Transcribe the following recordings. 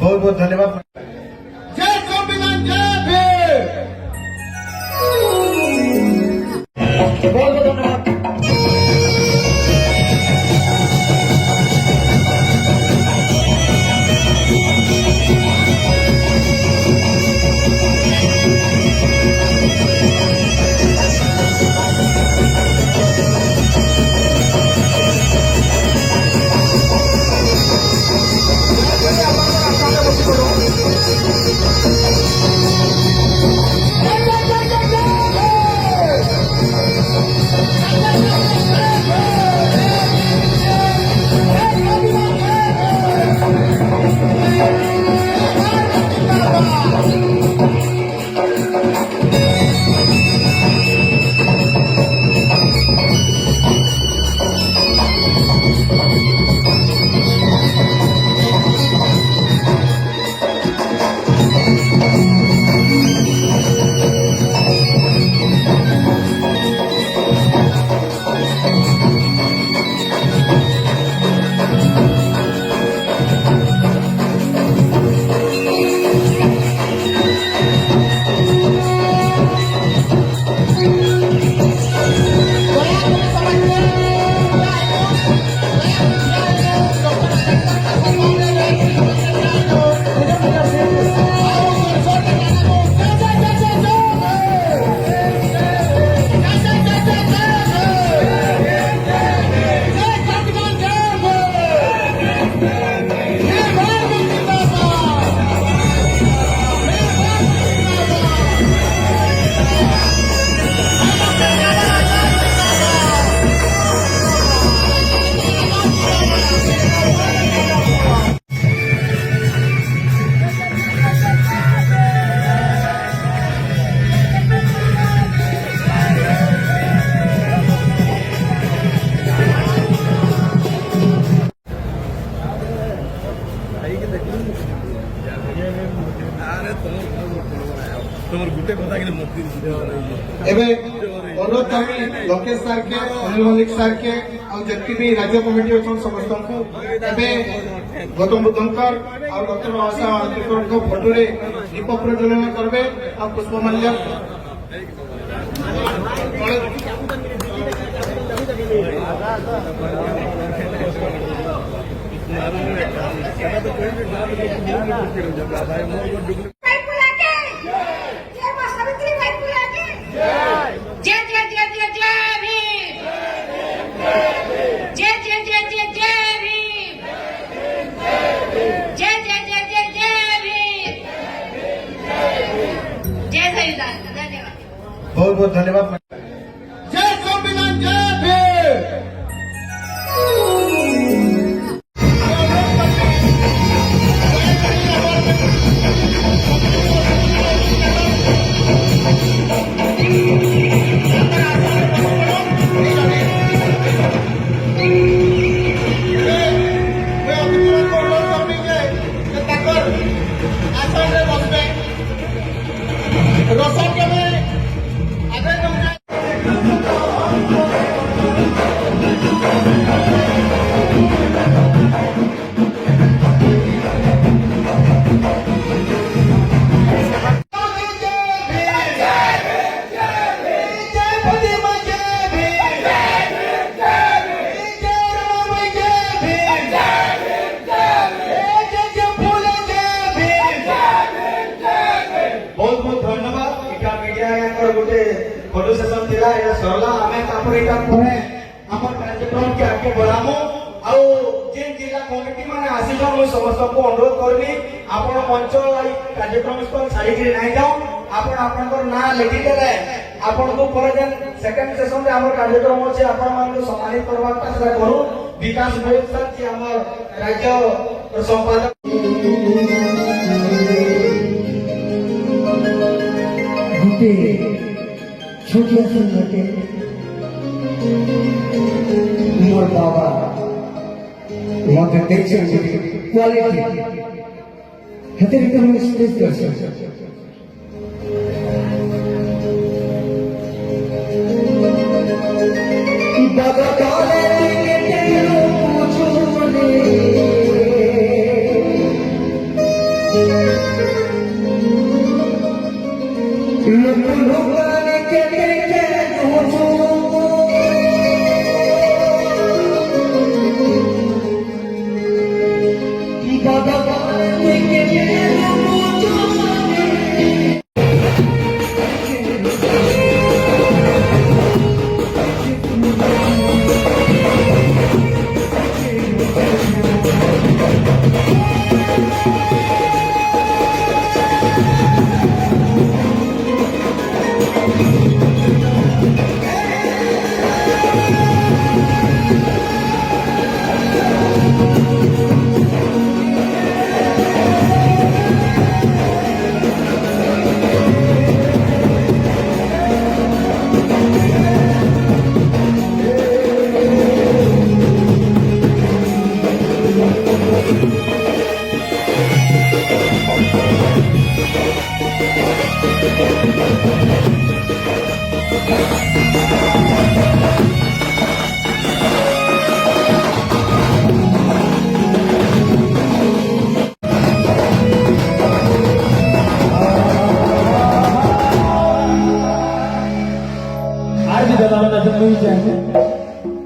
बहुत बहुत धन्यवाद। जय संविधान, जय भीम। बहुत बहुत धन्यवाद। Gracias. তোমার গুটে কথা কিন্তু মন্ত্রী ଏବେ ଅନୁରୋଧ କରିବି ଲୋକେଶ ସାର୍ କେ ଅନିଲ ମଲ୍ଲିକ ସାର୍ କେ ଆଉ ଯେତିକି ବି ରାଜ୍ୟ କମିଟି ଅଛନ୍ତି ସମସ୍ତଙ୍କୁ ଏବେ ଗୌତମ ବୁଦ୍ଧଙ୍କର ଆଉ ଡକ୍ଟର ବାବାସାହେବ ଆମ୍ବେଦକରଙ୍କ ଫଟୋରେ ଦୀପ ପ୍ରଜ୍ୱଳନ କରିବେ ଆଉ ପୁଷ୍ପମାଲ୍ୟ भाई फुला के जय मां सावित्री भाई फुला के जय जय जय जय जय भीम जय जय जय जय जय भीम जय जय जय जय जय भीम जय संविधान धन्यवाद बहुत बहुत धन्यवाद जय संविधान जय भीम बहुत बहुत धन्यवाद इटा मीडिया याकर गोटे फोटो सेशन थिला या सरला हमें तापर इटा परे हमर कार्यक्रम के आगे बढ़ामु आउ जे जिला कमिटी माने आसीछो मु समस्त को अनुरोध करबी आपण मंच कार्यक्रम स्थल छाड़ी के नाही जाऊ आपण आपनकर ना लिखि देले आपण को पर जेन सेकंड सेशन रे हमर कार्यक्रम अछि आपण मान को सम्मानित करबा चेष्टा करू विकास भोज सर जे हमर राज्य संपादक गुटे छोटिया संगठे मोर बाबा मत देखछन क्वालिटी हेते हम स्टेज कर बाबा काले तेरो पूछोले लोग के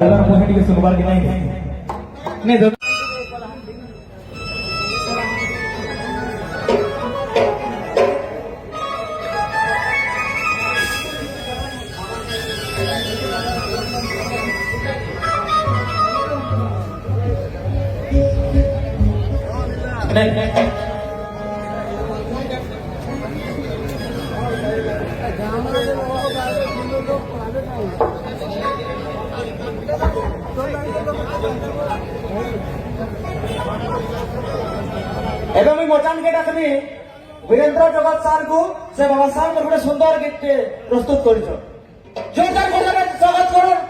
दादा मोहिनी के सुनवार के नहीं दादा एवं मुझे मचान के डाकबी वीरेंद्र जगत सार को से बाबा साहब गोटे सुंदर गीत प्रस्तुत कर। जोरदार स्वागत करो।